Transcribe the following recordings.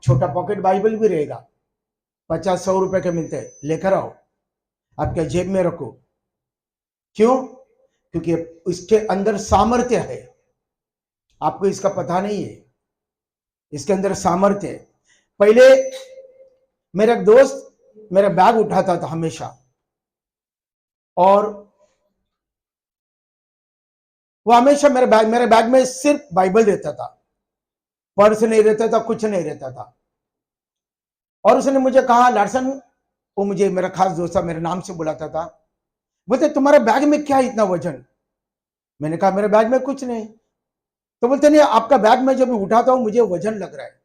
छोटा pocket Bible भी रहेगा, 50-100 रुपए के मिलते हैं, लेकर आओ, आपके जेब में रखो। क्यों? क्योंकि इसके अंदर सामर्थ्य है, आपको इसका पता नहीं है, इसके अंदर सामर्थ्य है। पहले मेरा एक दोस्त मेरा बैग उठाता था हमेशा, और वो हमेशा मेरे बैग में सिर्फ बाइबल रहता था, पर्स नहीं रहता था, कुछ नहीं रहता था। और उसने मुझे कहा, लार्सन, वो मुझे मेरा खास दोस्त था, मेरे नाम से बुलाता था, बोलते तुम्हारे बैग में क्या इतना वजन? मैंने कहा मेरे बैग में कुछ नहीं। तो बोलते नहीं, आपका बैग में जब उठाता हूं मुझे वजन लग रहा है।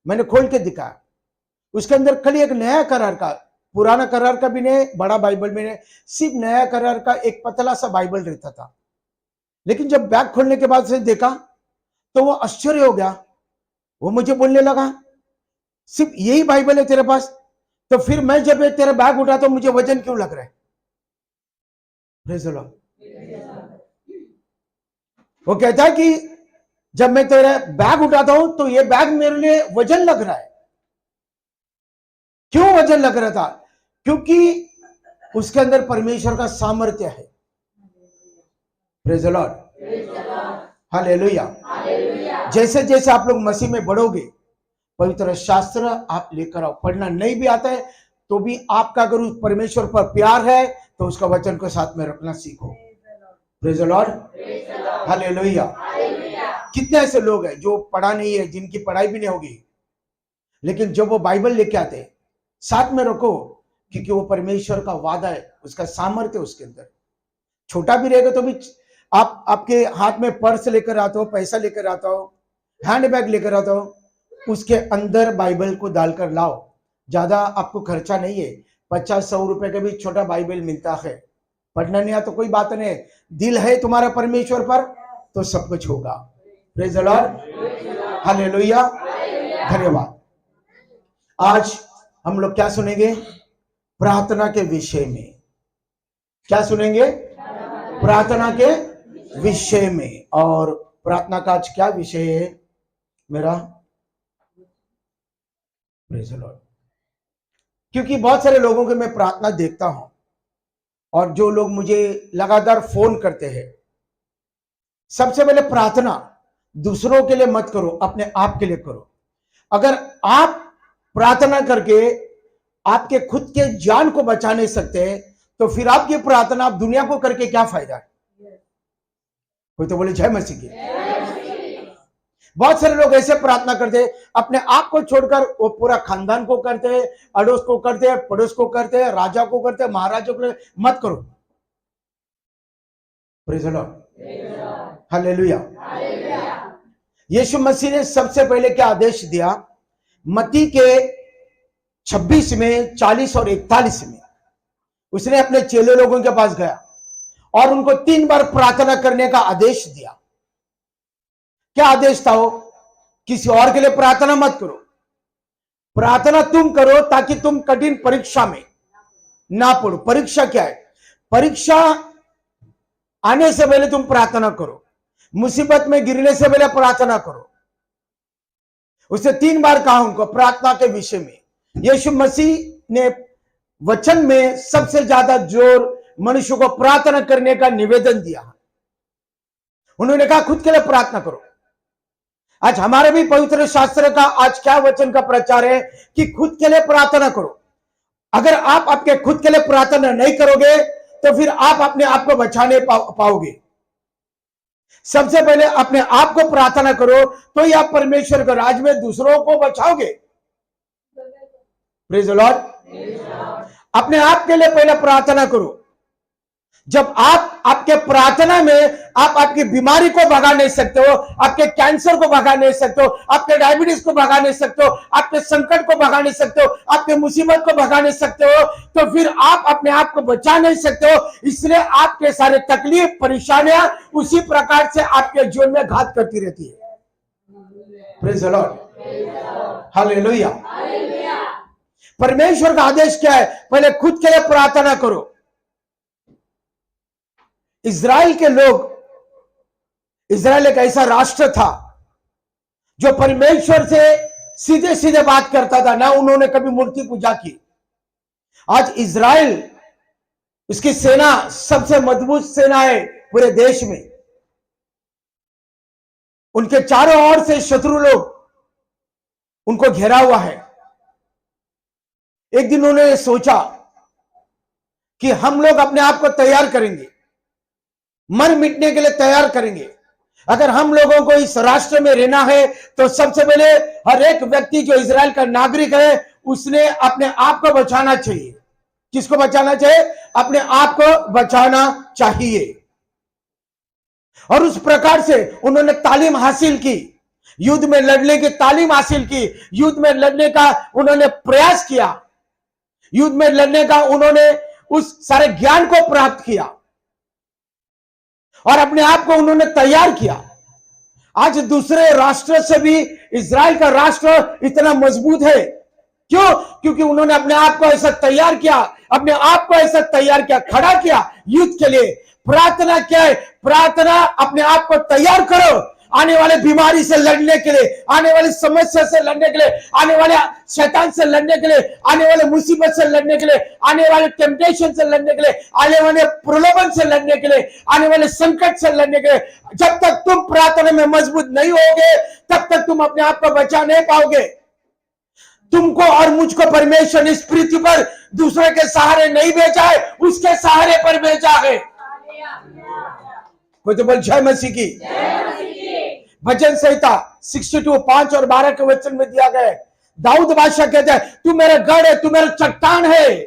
मैंने खोल के दिखाया, उसके अंदर खाली एक नया करार का, पुराना करार का भी नहीं, बड़ा बाइबल में नहीं, सिर्फ नया करार का एक पतला सा बाइबल रहता था। लेकिन जब बैग खोलने के बाद से देखा तो वो आश्चर्य हो गया। वो मुझे बोलने लगा, सिर्फ यही बाइबल है तेरे पास? तो फिर मैं जब तेरा बैग उठाता तो मुझे वजन क्यों लग रहा है? Praise the Lord. वो कहता है कि जब मैं तेरा बैग उठाता हूं तो ये बैग मेरे लिए वजन लग रहा है। क्यों वजन लग रहा था? क्योंकि उसके अंदर परमेश्वर का सामर्थ्य है। Praise the lord, hallelujah. जैसे जैसे आप लोग मसीह में बढ़ोगे, पवित्र शास्त्र आप लेकर आओ। पढ़ना नहीं भी आता है तो भी आपका अगर उस परमेश्वर पर प्यार है तो उसका वचन को साथ में रखना सीखो। Praise the lord, hallelujah. कितने ऐसे लोग हैं जो पढ़ा नहीं है, जिनकी पढ़ाई भी नहीं होगी, लेकिन जब वो बाइबल लेके आते साथ में रखो, क्योंकि वो परमेश्वर का वादा है, उसका सामर्थ्य उसके अंदर। छोटा भी रहेगा तो भी आप आपके हाथ में पर्स लेकर आता हो, पैसा लेकर आता हो, हैंड बैग लेकर आता हो, उसके अंदर बाइबल को डालकर लाओ। ज्यादा आपको खर्चा नहीं है, 50-100 रुपए का भी छोटा बाइबल मिलता है। पढ़ना नहीं आता तो कोई बात नहीं, दिल है तुम्हारा परमेश्वर पर तो सब कुछ होगा। प्रेज़ द लॉर्ड, हालेलुया, धन्यवाद। आज हम लोग क्या सुनेंगे? प्रार्थना के विषय में। क्या सुनेंगे? प्रार्थना के विषय में। और प्रार्थना का आज क्या विषय है मेरा? Praise the Lord. क्योंकि बहुत सारे लोगों के मैं प्रार्थना देखता हूं, और जो लोग मुझे लगातार फोन करते हैं, सबसे पहले प्रार्थना दूसरों के लिए मत करो, अपने आप के लिए करो। अगर आप प्रार्थना करके आपके खुद के जान को बचा नहीं सकते तो फिर आपकी प्रार्थना आप दुनिया को करके क्या फायदा है? कोई तो बोले जय मसीह की। बहुत सारे लोग ऐसे प्रार्थना करते हैं, अपने आप को छोड़कर वो पूरा खानदान को करते हैं, अड़ोस को करते हैं, पड़ोस को करते हैं, राजा को करते हैं, महाराजा को। मत करो। Praise the lord, hallelujah. Yeshu Masih ने सबसे पहले क्या आदेश दिया? मत्ती के 26 में, 40 और 41 में उसने अपने चेले लोगों के पास गया और उनको 3 बार प्रार्थना करने का आदेश दिया। क्या आदेश था वो? किसी और के लिए प्रार्थना मत करो, प्रार्थना तुम करो ताकि तुम कठिन परीक्षा में ना पड़ो। परीक्षा क्या है? परीक्षा आने से पहले तुम प्रार्थना करो, मुसीबत में गिरने से पहले प्रार्थना करो। उसने 3 बार कहा उनको प्रार्थना के विषय में। यीशु मसीह ने वचन में सबसे ज्यादा जोर मनुष्य को प्रार्थना करने का निवेदन दिया। उन्होंने कहा खुद के लिए प्रार्थना करो। आज हमारे भी पवित्र शास्त्र का आज क्या वचन का प्रचार है कि खुद के लिए प्रार्थना करो। अगर आप आपके खुद के लिए प्रार्थना नहीं करोगे तो फिर आप अपने आप को बचा नहीं पाओगे। सबसे पहले अपने आप को प्रार्थना करो तो ही आप परमेश्वर के राज में दूसरों को बचाओगे। Praise the Lord. अपने आप के लिए पहले प्रार्थना करो। जब आप आपके प्रार्थना में आप आपकी बीमारी को भगा नहीं सकते हो, आपके कैंसर को भगा नहीं सकते हो, आपके डायबिटीज को भगा नहीं सकते हो, आपके संकट को भगा नहीं सकते हो, आपके मुसीबत को भगा नहीं सकते हो, तो फिर आप अपने आप को बचा नहीं सकते हो। इसलिए आपके सारे तकलीफ, परेशानियां उसी प्रकार से आपके जीवन में घात करती रहती है। Praise the lord, hallelujah. परमेश्वर का आदेश क्या है? पहले खुद के लिए प्रार्थना करो। इज़राइल के लोग, इज़राइल एक ऐसा राष्ट्र था जो परमेश्वर से सीधे सीधे बात करता था, ना उन्होंने कभी मूर्ति पूजा की। आज इजराइल, उसकी सेना सबसे मजबूत सेना है पूरे देश में। उनके चारों ओर से शत्रु लोग उनको घेरा हुआ है। एक दिन उन्होंने सोचा कि हम लोग अपने आप को तैयार करेंगे, मर मिटने के लिए तैयार करेंगे। अगर हम लोगों को इस राष्ट्र में रहना है तो सबसे पहले हर एक व्यक्ति जो इजराइल का नागरिक है उसने अपने आप को बचाना चाहिए। किसको बचाना चाहिए? अपने आप को बचाना चाहिए। और उस प्रकार से उन्होंने तालीम हासिल की, युद्ध में लड़ने की तालीम हासिल की, युद्ध में लड़ने का उन्होंने प्रयास किया, युद्ध में लड़ने का उन्होंने उस सारे ज्ञान को प्राप्त किया और अपने आप को उन्होंने तैयार किया। आज दूसरे राष्ट्र से भी इजराइल का राष्ट्र इतना मजबूत है। क्यों? क्योंकि उन्होंने अपने आप को ऐसा तैयार किया, अपने आप को ऐसा तैयार किया, खड़ा किया युद्ध के लिए। प्रार्थना क्या है? प्रार्थना अपने आप को तैयार करो आने वाले बीमारी से लड़ने के लिए, आने वाली समस्या से लड़ने के लिए, आने वाले शैतान से लड़ने के लिए, आने वाले मुसीबत से लड़ने के लिए, आने वाले टेम्पटेशन से लड़ने के लिए, आने वाले प्रलोभन से लड़ने के लिए, आने वाले संकट से लड़ने के लिए। जब तक तुम प्रार्थना में मजबूत नहीं होगे तब तक तुम अपने आप को बचा नहीं पाओगे। तुमको और मुझको परमेश्वर इस पृथ्वी पर दूसरे के सहारे नहीं भेजा है, उसके सहारे पर भेजा है। कोई तो बोल जय मसीह की। भजन संहिता 62 5 और 12 के वचन में दिया गया है। दाऊद बादशाह कहता है, तू मेरा गढ़ है, तू मेरा चट्टान है,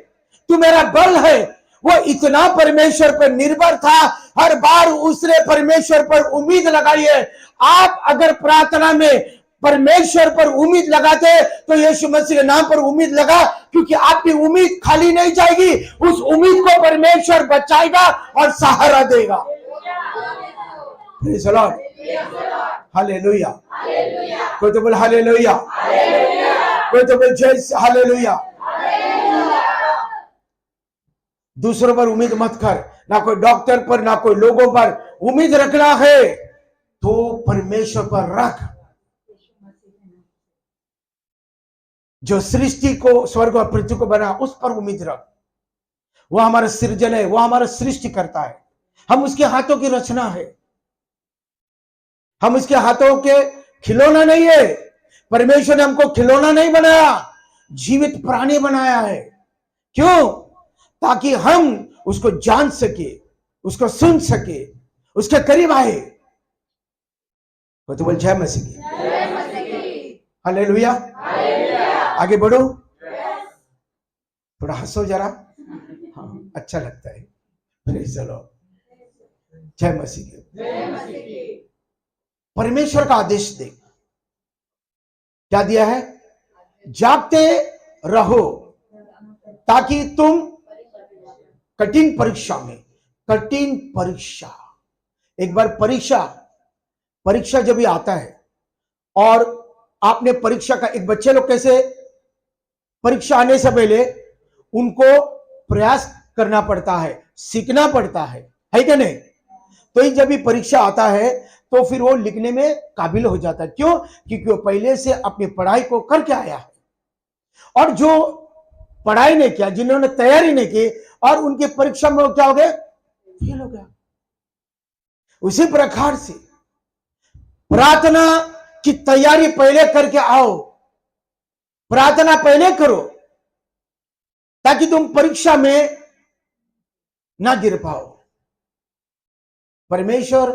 तू मेरा बल है। वो इतना परमेश्वर पर निर्भर था, हर बार उसने परमेश्वर पर उम्मीद लगाई है। आप अगर प्रार्थना में परमेश्वर पर उम्मीद लगाते तो यीशु मसीह के नाम पर उम्मीद लगा, क्योंकि आपकी उम्मीद खाली नहीं जाएगी। उस उम्मीद को परमेश्वर बचाएगा और सहारा देगा। Praise the lord, hallelujah. कोई तो बोल हालेलुया, कोई तो बोल जय हालेलुया। दूसरों पर उम्मीद मत कर, ना कोई डॉक्टर पर, ना कोई लोगों पर उम्मीद रखना है तो परमेश्वर पर रख, जो सृष्टि को, स्वर्ग और पृथ्वी को बना, उस पर उम्मीद रख। वो हमारा सृजन है, वो हमारा सृष्टि करता है, हम उसके हाथों की रचना है, हम उसके हाथों के खिलौना नहीं है। परमेश्वर ने हमको खिलौना नहीं बनाया, जीवित प्राणी बनाया है। क्यों? ताकि हम उसको जान सके, उसको सुन सके, उसके करीब आए। तो बोल जय मसीह की, हालेलुया। आगे बढ़ो, थोड़ा हंसो जरा, हाँ अच्छा लगता है। प्रेज़ द लॉर्ड, जय मसीह की। परमेश्वर का आदेश दे, क्या दिया है? जागते रहो ताकि तुम कठिन परीक्षा में, कठिन परीक्षा, एक बार परीक्षा जब भी आता है और आपने परीक्षा का, एक बच्चे लोग कैसे परीक्षा आने से पहले उनको प्रयास करना पड़ता है, सीखना पड़ता है कि नहीं? तो जब भी परीक्षा आता है तो फिर वो लिखने में काबिल हो जाता है। क्यों? क्योंकि वो पहले से अपनी पढ़ाई को करके आया है। और जो पढ़ाई नहीं किया, जिन्होंने तैयारी नहीं की, और उनकी परीक्षा में क्या हो गए? फेल हो गया। उसी प्रकार से प्रार्थना की तैयारी पहले करके आओ, प्रार्थना पहले करो ताकि तुम परीक्षा में ना गिर पाओ। परमेश्वर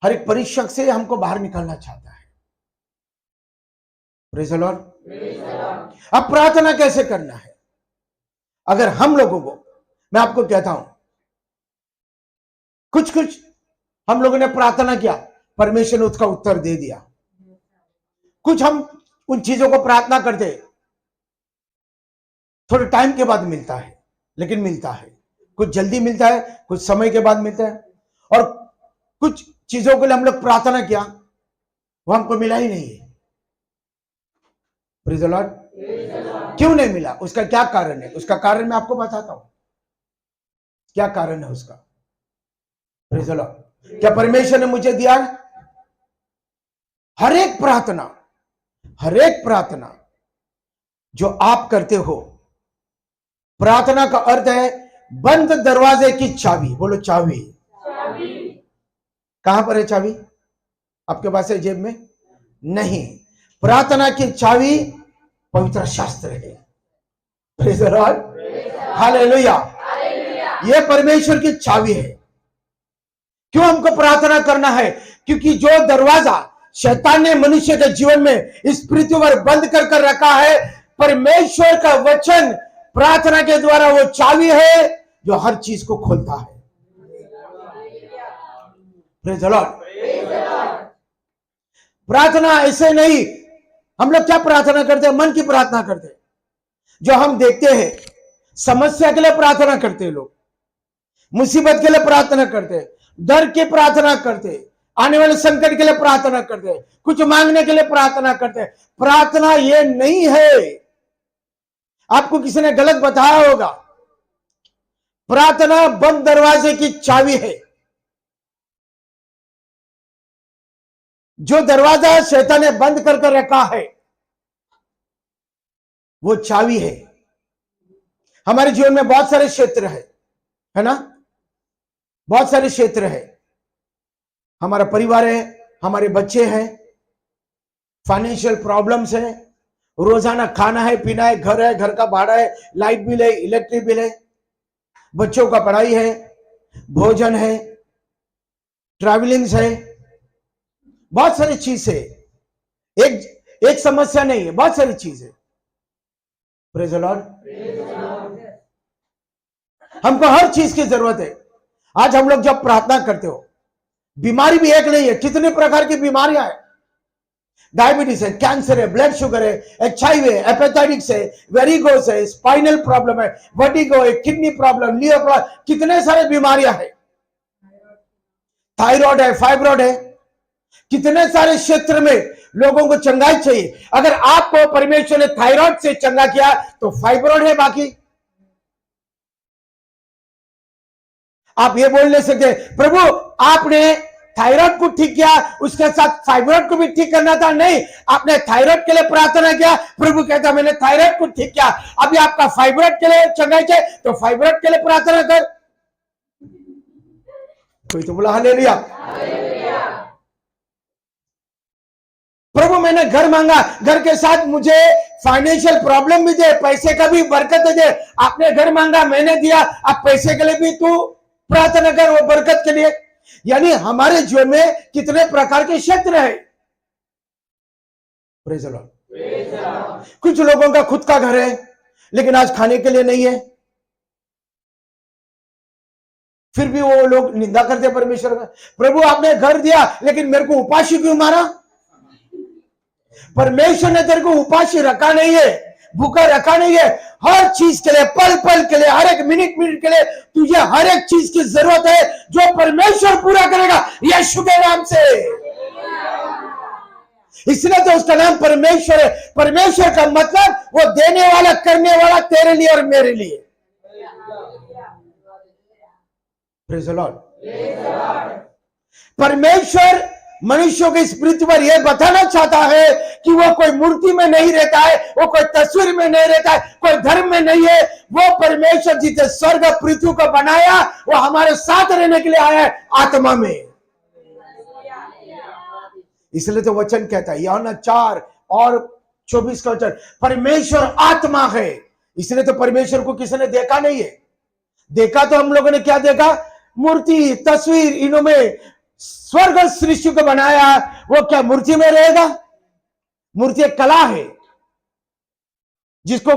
हर एक परीक्षक से हमको बाहर निकालना चाहता है। Praise the Lord. अब प्रार्थना कैसे करना है? अगर हम लोगों को, मैं आपको कहता हूं, कुछ हम लोगों ने प्रार्थना किया, परमेश्वर ने उसका उत्तर दे दिया। कुछ हम उन चीजों को प्रार्थना करते, थोड़े टाइम के बाद मिलता है, लेकिन मिलता है। कुछ जल्दी मिलता है, कुछ समय के बाद मिलता है। और कुछ चीजों के लिए हम लोग प्रार्थना किया, वो हमको मिला ही नहीं है। Praise the Lord. क्यों नहीं मिला? उसका क्या कारण है? उसका कारण मैं आपको बताता हूं, क्या कारण है उसका। Praise the Lord. क्या परमेश्वर ने मुझे दिया? हर एक प्रार्थना हर एक प्रार्थना जो आप करते हो, प्रार्थना का अर्थ है बंद दरवाजे की चाबी। बोलो चाबी। कहां पर है चाबी? आपके पास है जेब में? नहीं, प्रार्थना की चाबी पवित्र शास्त्र है। Praise the lord, hallelujah. ये परमेश्वर की चाबी है। क्यों हमको प्रार्थना करना है? क्योंकि जो दरवाजा शैतान ने मनुष्य के जीवन में इस पृथ्वी पर बंद कर रखा है, परमेश्वर का वचन प्रार्थना के द्वारा वो चाबी है जो हर चीज को खोलता है। Praise the Lord. प्रार्थना ऐसे नहीं, हम लोग क्या प्रार्थना करते हैं? मन की प्रार्थना करते हैं। जो हम देखते हैं, समस्या के लिए प्रार्थना करते हैं लोग, मुसीबत के लिए प्रार्थना करते हैं, डर की प्रार्थना करते हैं, आने वाले संकट के लिए प्रार्थना करते हैं, कुछ मांगने के लिए प्रार्थना करते हैं। प्रार्थना ये नहीं है, आपको किसी ने गलत बताया होगा। प्रार्थना बंद दरवाजे की चाबी है। जो दरवाजा शैतान ने बंद कर रखा है वो चाबी है। हमारे जीवन में बहुत सारे क्षेत्र है ना, बहुत सारे क्षेत्र है। हमारा परिवार है, हमारे बच्चे हैं, फाइनेंशियल प्रॉब्लम्स है, रोजाना खाना है, पीना है, घर का भाड़ा है, लाइट बिल है, इलेक्ट्रिक बिल है, बच्चों का पढ़ाई है, भोजन है, ट्रैवलिंग है, बहुत सारी चीज है। एक समस्या नहीं है, बहुत सारी चीज है। Praise the Lord. हमको हर चीज की जरूरत है। आज हम लोग जब प्रार्थना करते हो, बीमारी भी एक नहीं है, कितने प्रकार की बीमारियां हैं। डायबिटीज है, कैंसर है, ब्लड शुगर है, HIV है, हेपेटाइटिस है, वेरिकोस है, स्पाइनल प्रॉब्लम है, वर्टिगो है, किडनी प्रॉब्लम, लीवर प्रॉब्लम, कितने सारे बीमारियां हैं। थायराइड है, फाइब्रॉइड है, कितने सारे क्षेत्र में लोगों को चंगाई चाहिए। अगर आपको परमेश्वर ने थायराइड से चंगा किया तो फाइब्रॉइड है बाकी। आप ये बोल नहीं सकते प्रभु आपने थायराइड को ठीक किया, उसके साथ फाइब्रॉइड को भी ठीक करना था। नहीं, आपने थायराइड के लिए प्रार्थना किया, प्रभु कहता मैंने थायराइड को ठीक किया, अभी आपका फाइब्रॉइड के लिए चंगाई चाहिए तो फाइब्रॉइड के लिए प्रार्थना कर। कोई तो बोला हालेलुया। प्रभु मैंने घर मांगा, घर के साथ मुझे फाइनेंशियल प्रॉब्लम भी दे, पैसे का भी बरकत दे। आपने घर मांगा, मैंने दिया, अब पैसे के लिए भी तू प्रार्थना कर, वो बरकत के लिए। यानी हमारे जीवन में कितने प्रकार के क्षेत्र है। Praise the Lord. कुछ लोगों का खुद का घर है लेकिन आज खाने के लिए नहीं है, फिर भी वो लोग निंदा करते परमेश्वर का। प्रभु आपने घर दिया लेकिन मेरे को उपासी क्यों मारा? परमेश्वर ने तेरे को उपासी रखा नहीं है, भूखा रखा नहीं है। हर चीज के लिए, पल पल के लिए, हर एक मिनट मिनट के लिए तुझे हर एक चीज की जरूरत है जो परमेश्वर पूरा करेगा यीशु के नाम से। इसलिए तो उसका नाम परमेश्वर है। परमेश्वर का मतलब वो देने वाला, करने वाला, तेरे लिए और मेरे लिए। Praise the Lord. परमेश्वर मनुष्यों के इस पृथ्वी पर यह बताना चाहता है कि वो कोई मूर्ति में नहीं रहता है, वो कोई तस्वीर में नहीं रहता है, कोई धर्म में नहीं है। वो परमेश्वर जिसे स्वर्ग पृथ्वी को बनाया वो हमारे साथ रहने के लिए आया है आत्मा में। इसलिए तो वचन कहता है यूहन्ना 4:24 का वचन, परमेश्वर आत्मा है। इसलिए तो परमेश्वर को किसी ने देखा नहीं है। देखा तो हम लोगों ने क्या देखा? मूर्ति, तस्वीर, इन्हों में स्वर्ग सृष्टि को बनाया, वो क्या मूर्ति में रहेगा? मूर्ति एक कला है जिसको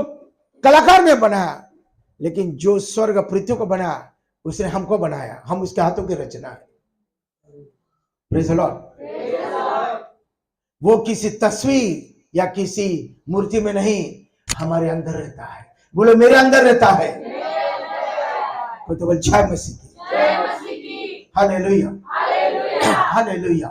कलाकार ने बनाया, लेकिन जो स्वर्ग पृथ्वी को बनाया उसने हमको बनाया, हम उसके हाथों की रचना है। Praise the Lord. वो किसी तस्वीर या किसी मूर्ति में नहीं, हमारे अंदर रहता है। बोलो मेरे अंदर रहता है। कोई तो बोल जय मसीह की। Hallelujah, hallelujah,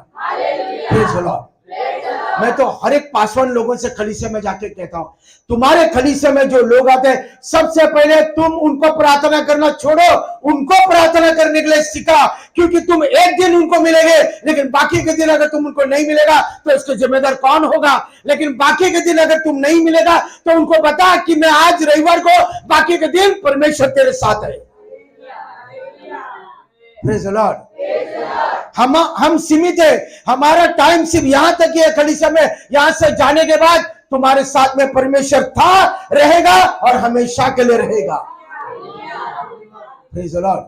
praise the Lord. मैं तो हर एक पासवान लोगों से खलीसे में जाके कहता हूं, तुम्हारे खलीसे में जो लोग आते हैं, सबसे पहले तुम उनको प्रार्थना करना छोड़ो, उनको प्रार्थना करने के लिए सिखा, क्योंकि तुम एक दिन उनको मिलेंगे, लेकिन बाकी के दिन अगर तुम उनको नहीं मिलेगा तो इसके जिम्मेदार कौन होगा। लेकिन बाकी के दिन अगर तुम नहीं मिलेगा तो उनको बता कि मैं आज रविवार को, बाकी के दिन परमेश्वर तेरे साथ है। Praise the Lord. हम सीमित है, हमारा टाइम सिर्फ यहां तक ही है खलीसा में, यहां से जाने के बाद तुम्हारे साथ में परमेश्वर था, रहेगा और हमेशा के लिए रहेगा। Praise the Lord.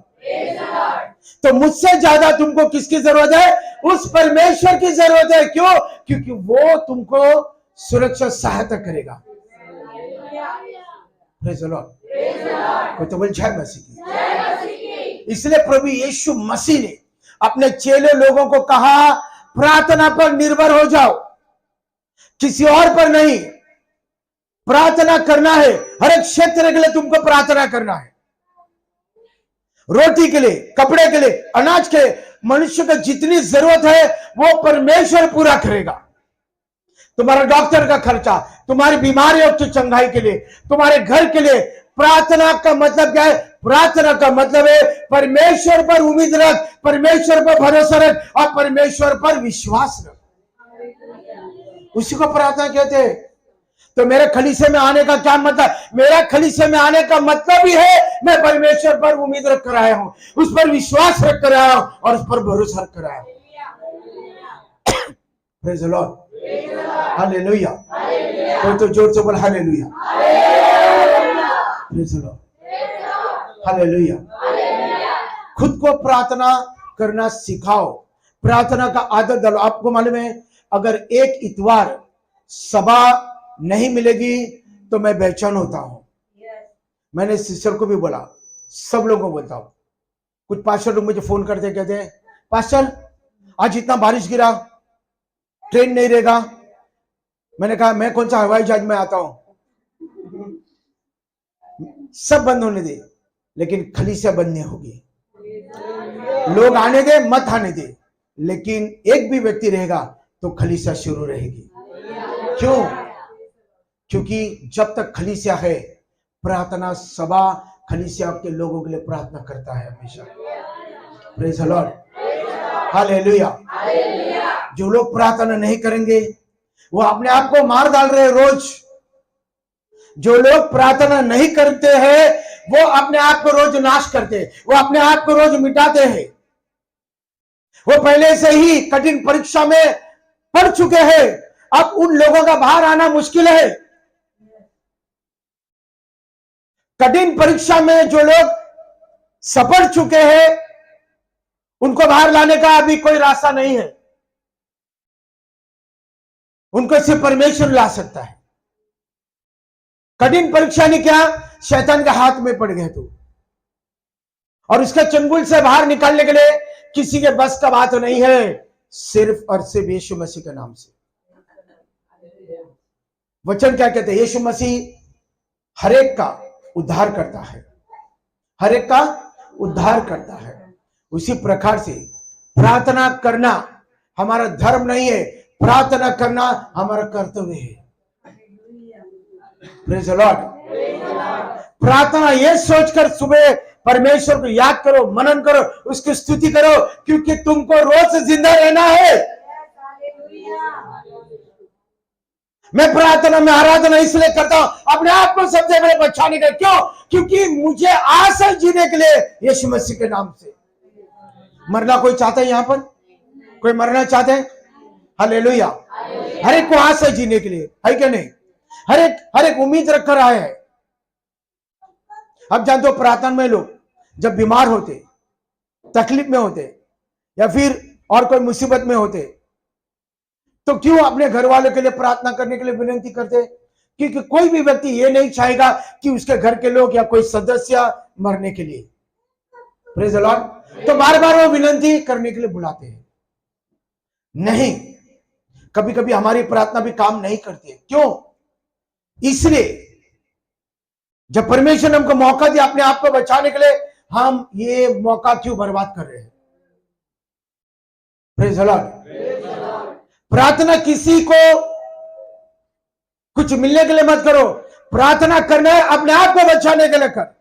तो मुझसे ज्यादा तुमको किसकी जरूरत है? उस परमेश्वर की जरूरत है। क्यों? क्योंकि वो तुमको सुरक्षा सहायता करेगा। Praise the Lord. कोई तो बोल जय मसीह की। इसलिए प्रभु यीशु मसीह ने अपने चेले लोगों को कहा, प्रार्थना पर निर्भर हो जाओ, किसी और पर नहीं। प्रार्थना करना है, हर एक क्षेत्र के लिए तुमको प्रार्थना करना है। रोटी के लिए, कपड़े के लिए, अनाज के लिए, मनुष्य को जितनी जरूरत है वो परमेश्वर पूरा करेगा। तुम्हारा डॉक्टर का खर्चा, तुम्हारी बीमारियों की चंगाई के लिए, तुम्हारे घर के लिए। प्रार्थना का मतलब क्या है? प्रार्थना का मतलब है परमेश्वर पर उम्मीद रख, परमेश्वर पर भरोसा रख और परमेश्वर पर विश्वास रख। उसी को प्रार्थना कहते हैं। तो मेरे खलीसे में आने का क्या मतलब? मेरा खलीसे में आने का मतलब ही है मैं परमेश्वर पर उम्मीद रख कर आया हूं, उस पर विश्वास रख कर आया हूं और उस पर भरोसा रख कर आया हूं। Praise the lord. हालेलुया। कोई तो जोर से बोल hallelujah. Praise the lord. Hallelujah. खुद को प्रार्थना करना सिखाओ, प्रार्थना का आदत डालो। आपको मालूम है, अगर एक इतवार सभा नहीं मिलेगी तो मैं बेचैन होता हूं। मैंने सिस्टर को भी बोला, सब लोगों को बोलता हूं। कुछ पास्टर लोग मुझे फोन करते, कहते हैं पास्टर आज इतना बारिश गिरा, ट्रेन नहीं रहेगा। मैंने कहा मैं कौन सा हवाई जहाज में आता हूं, सब बंद होने दे, लेकिन खलीसिया बंद नहीं होगी। लोग आने दे, मत आने दे, लेकिन एक भी व्यक्ति रहेगा तो खलीसिया शुरू रहेगी। क्यों? क्योंकि जब तक खलीसिया है, प्रार्थना सभा खलीसिया के लोगों के लिए प्रार्थना करता है हमेशा। Praise the lord. हालेलुया। जो लोग प्रार्थना नहीं करेंगे वो अपने आप को मार डाल रहे हैं रोज। जो लोग प्रार्थना नहीं करते हैं वो अपने आप को रोज नाश करते हैं, वो अपने आप को रोज मिटाते हैं। वो पहले से ही कठिन परीक्षा में पड़ चुके हैं, अब उन लोगों का बाहर आना मुश्किल है। कठिन परीक्षा में जो लोग सफल चुके हैं उनको बाहर लाने का अभी कोई रास्ता नहीं है। उनको सिर्फ परमेश्वर ला सकता है। कठिन परीक्षा ने क्या? शैतान के हाथ में पड़ गए तू, और उसके चंगुल से बाहर निकालने के लिए किसी के बस का बात नहीं है, सिर्फ और सिर्फ यीशु मसीह के नाम से। वचन क्या कहते हैं? यीशु मसीह हर एक का उद्धार करता है, हर एक का उद्धार करता है। उसी प्रकार से प्रार्थना करना हमारा धर्म नहीं है, प्रार्थना करना हमारा कर्तव्य है। Praise the Lord. प्रार्थना ये सोचकर सुबह परमेश्वर को याद करो, मनन करो, उसकी स्तुति करो, क्योंकि तुमको रोज जिंदा रहना है। मैं प्रार्थना में आराधना इसलिए करता हूं अपने आप को सबसे पहले बचाने का। क्यों? क्योंकि मुझे आस है जीने के लिए यीशु मसीह के नाम से। मरना कोई चाहता है? यहां पर कोई मरना चाहते हैं? हालेलुया। हर एक को आस है जीने के लिए, है क्या नहीं? हर एक उम्मीद रख कर आए हैं। अब जानते हो, प्रार्थना में लोग जब बीमार होते, तकलीफ में होते या फिर और कोई मुसीबत में होते, तो क्यों अपने घर वालों के लिए प्रार्थना करने के लिए विनती करते? क्योंकि कोई भी व्यक्ति ये नहीं चाहेगा कि उसके घर के लोग या कोई सदस्य मरने के लिए। Praise the Lord. तो बार बार वो विनती करने के लिए बुलाते हैं। नहीं, कभी कभी हमारी प्रार्थना भी काम नहीं करती है। क्यों? इसलिए जब परमेश्वर ने हमको मौका दिया अपने आप को बचाने के लिए, हम ये मौका क्यों बर्बाद कर रहे हैं? Praise the Lord. प्रार्थना किसी को कुछ मिलने के लिए मत करो। प्रार्थना करना है अपने आप को बचाने के लिए कर।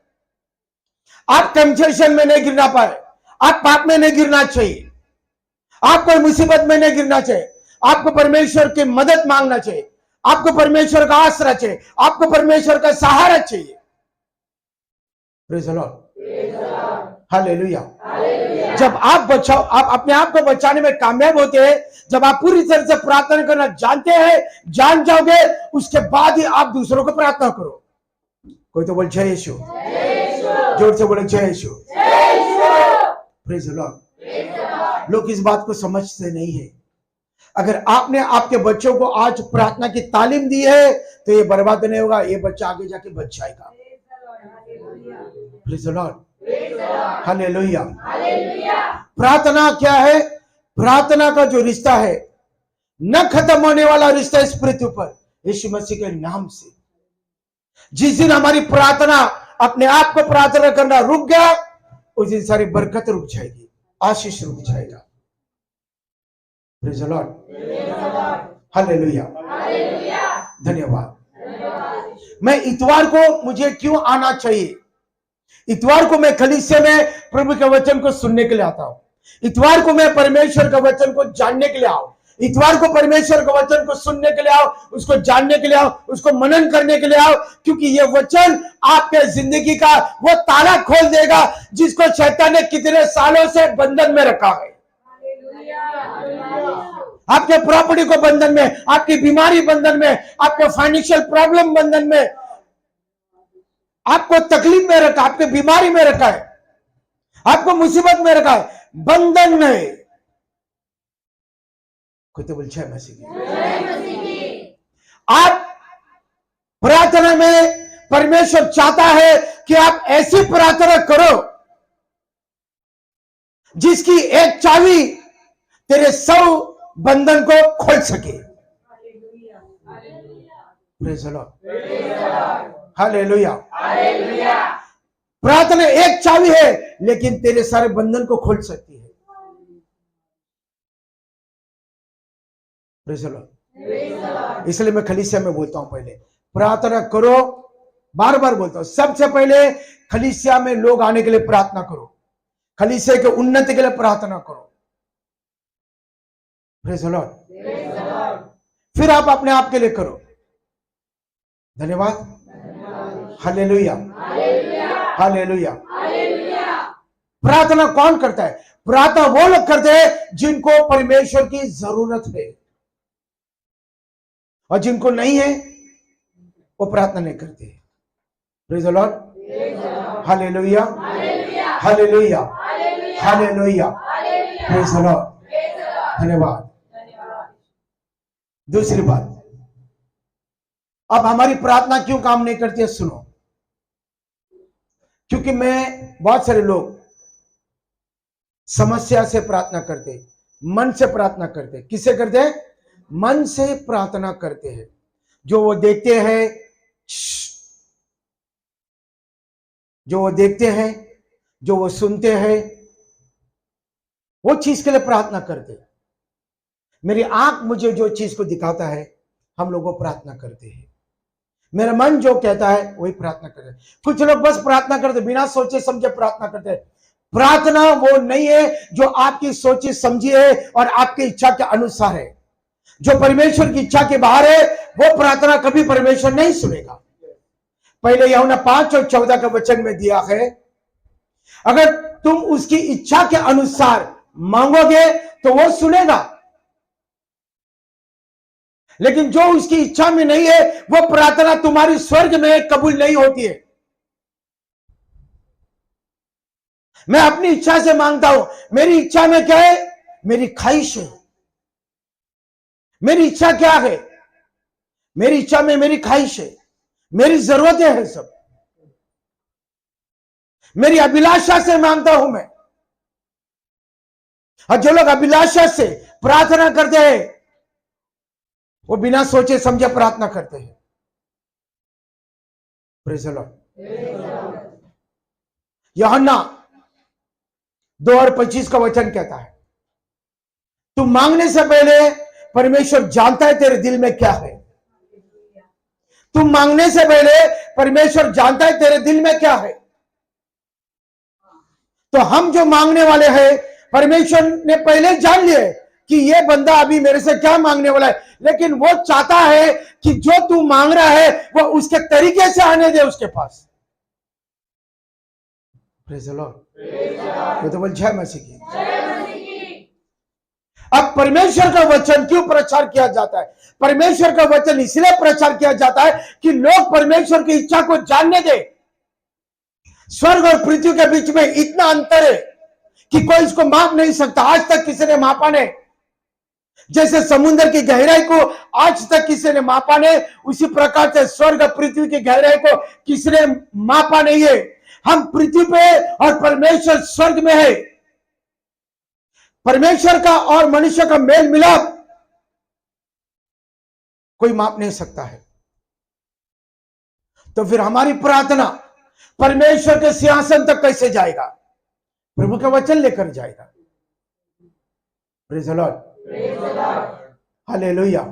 आप टेम्पटेशन में नहीं गिरना पाए, आप पाप में नहीं गिरना चाहिए, आप कोई मुसीबत में नहीं गिरना चाहिए। आपको परमेश्वर की मदद मांगना चाहिए, आपको परमेश्वर का आसरा चाहिए, आपको परमेश्वर का सहारा चाहिए। Praise the lord, hallelujah. जब आप बचाओ, आप अपने आप को बचाने में कामयाब होते हैं, जब आप पूरी तरह से प्रार्थना करना जानते हैं, जान जाओगे, उसके बाद ही आप दूसरों को प्रार्थना करो। कोई तो बोल जय यीशु, जोर से बोले जय यीशु। Praise the Lord. लोग इस बात को समझते नहीं है। अगर आपने आपके बच्चों को आज प्रार्थना की तालीम दी है तो ये बर्बाद नहीं होगा, ये बच्चा आगे जाके बच जाएगा। Praise the lord, hallelujah. प्रार्थना क्या है? प्रार्थना का जो रिश्ता है, न खत्म होने वाला रिश्ता इस पृथ्वी पर, यीशु मसीह के नाम से। जिस दिन हमारी प्रार्थना, अपने आप को प्रार्थना करना रुक गया, उस दिन सारी बरकत रुक जाएगी, आशीष रुक जाएगा। प्रेज़ द लॉर्ड, हालेलुया, धन्यवाद। मैं इतवार को मुझे क्यों आना चाहिए? इतवार को मैं कलीसिया में प्रभु के वचन को सुनने के लिए आता हूं। इतवार को मैं परमेश्वर के वचन को जानने के लिए आऊं। इतवार को परमेश्वर के वचन को सुनने के लिए आओ, उसको जानने के लिए आओ, उसको मनन करने के लिए आओ, क्योंकि ये वचन आपके जिंदगी का वो ताला खोल देगा जिसको शैतान ने कितने सालों से बंधन में रखा है। आपके प्रॉपर्टी को बंधन में, आपकी बीमारी बंधन में, आपके फाइनेंशियल प्रॉब्लम बंधन में, आपको तकलीफ में रखा, आपके बीमारी में रखा है, आपको मुसीबत में रखा है, बंधन में। कोई तो बोल जय मसीह। आप प्रार्थना में परमेश्वर चाहता है कि आप ऐसी प्रार्थना करो जिसकी एक चाबी तेरे सब बंधन को खोल सके। Praise the lord, hallelujah. प्रार्थना एक चाबी है लेकिन तेरे सारे बंधन को खोल सकती है। Praise the Lord. इसलिए मैं कलीसिया में बोलता हूं, पहले प्रार्थना करो, बार बार बोलता हूं, सबसे पहले कलीसिया में लोग आने के लिए प्रार्थना करो, कलीसिया के उन्नति के लिए प्रार्थना करो। Praise the Lord. फिर आप अपने आप के लिए करो। धन्यवाद, हालेलुया, हालेलुया। प्रार्थना कौन करता है? प्रार्थना वो लोग करते हैं जिनको परमेश्वर की जरूरत है, और जिनको नहीं है वो प्रार्थना नहीं करते। Praise the lord, hallelujah, hallelujah, hallelujah. Praise the Lord, धन्यवाद। दूसरी बात, अब हमारी प्रार्थना क्यों काम नहीं करती है? सुनो, क्योंकि बहुत सारे लोग समस्या से प्रार्थना करते, मन से प्रार्थना करते। किससे करते हैं? मन से प्रार्थना करते हैं। जो वो देखते हैं, जो वो देखते हैं, जो वो सुनते हैं, वो चीज के लिए प्रार्थना करते हैं। मेरी आंख मुझे जो चीज को दिखाता है, हम लोग वो प्रार्थना करते हैं। मेरा मन जो कहता है वही प्रार्थना करते हैं। कुछ लोग बस प्रार्थना करते, बिना सोचे समझे प्रार्थना करते हैं। प्रार्थना वो नहीं है जो आपकी सोची समझी है और आपकी इच्छा के अनुसार है। जो परमेश्वर की इच्छा के बाहर है वो प्रार्थना कभी परमेश्वर नहीं सुनेगा। पहले यूहन्ना 5:14 का वचन में दिया है, अगर तुम उसकी इच्छा के अनुसार मांगोगे तो वो सुनेगा, लेकिन जो उसकी इच्छा में नहीं है वो प्रार्थना तुम्हारी स्वर्ग में कबूल नहीं होती है। मैं अपनी इच्छा से मांगता हूं, मेरी इच्छा में क्या है? मेरी ख्वाहिश है। मेरी इच्छा क्या है? मेरी इच्छा में मेरी ख्वाहिश है, मेरी जरूरतें हैं, सब मेरी अभिलाषा से मांगता हूं मैं। और जो लोग अभिलाषा से प्रार्थना करते हैं वो बिना सोचे समझे प्रार्थना करते हैं। Praise the Lord. यूहन्ना 2:25 का वचन कहता है, तुम मांगने से पहले परमेश्वर जानता है तेरे दिल में क्या है। तुम मांगने से पहले परमेश्वर जानता है तेरे दिल में क्या है। तो हम जो मांगने वाले हैं, परमेश्वर ने पहले जान लिया कि ये बंदा अभी मेरे से क्या मांगने वाला है, लेकिन वो चाहता है कि जो तू मांग रहा है वो उसके तरीके से आने दे उसके पास। Praise the Lord. तो बोल जय मसीह की। अब परमेश्वर का वचन क्यों प्रचार किया जाता है? परमेश्वर का वचन इसलिए प्रचार किया जाता है कि लोग परमेश्वर की इच्छा को जानने दे। स्वर्ग और पृथ्वी के बीच में इतना अंतर है कि कोई इसको माप नहीं सकता। आज तक किसी ने मापा नहीं। जैसे समुद्र की गहराई को आज तक किसी ने मापा नहीं, उसी प्रकार से स्वर्ग पृथ्वी की गहराई को किसी ने मापा नहीं है। हम पृथ्वी पे और परमेश्वर स्वर्ग में है। परमेश्वर का और मनुष्य का मेल मिलाप कोई माप नहीं सकता है। तो फिर हमारी प्रार्थना परमेश्वर के सिंहासन तक कैसे जाएगा? प्रभु का वचन लेकर जाएगा। Praise the lord. हालेलुया।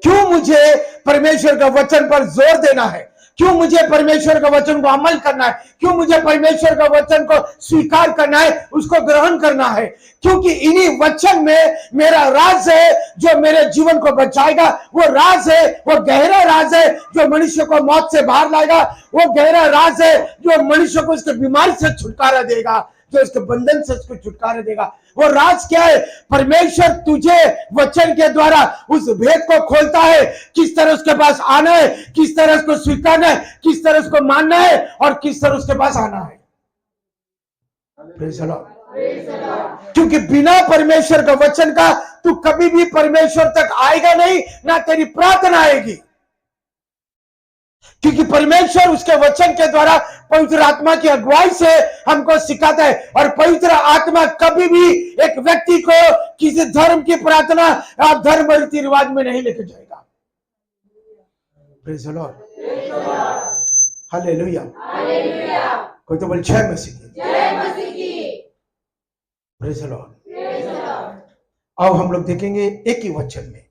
क्यों मुझे परमेश्वर का वचन पर जोर देना है? क्यों मुझे परमेश्वर का वचन को अमल करना है? क्यों मुझे परमेश्वर का वचन को स्वीकार करना है, उसको ग्रहण करना है? क्योंकि इन्हीं वचन में मेरा राज है जो मेरे जीवन को बचाएगा। वो राज है, वो गहरा राज है जो मनुष्य को मौत से बाहर लाएगा। वो गहरा राज है जो मनुष्य को उसके बीमारी से छुटकारा देगा, जो इसके बंधन से उसको छुटकारा देगा। वो राज क्या है? परमेश्वर तुझे वचन के द्वारा उस भेद को खोलता है, किस तरह उसके पास आना है, किस तरह उसको स्वीकारना है, किस तरह उसको मानना है और किस तरह उसके पास आना है। Praise the Lord. क्योंकि बिना परमेश्वर का वचन का तू कभी भी परमेश्वर तक आएगा नहीं, ना तेरी प्रार्थना आएगी। क्योंकि परमेश्वर उसके वचन के द्वारा पवित्र आत्मा की अगुवाई से हमको सिखाता है। और पवित्र आत्मा कभी भी एक व्यक्ति को किसी धर्म की प्रार्थना या धर्म रीति रिवाज में नहीं लेके जाएगा। Praise the lord. हालेलुया। कोई तो बोल जय मसीह की। Praise the Lord. आओ हम लोग देखेंगे एक ही वचन में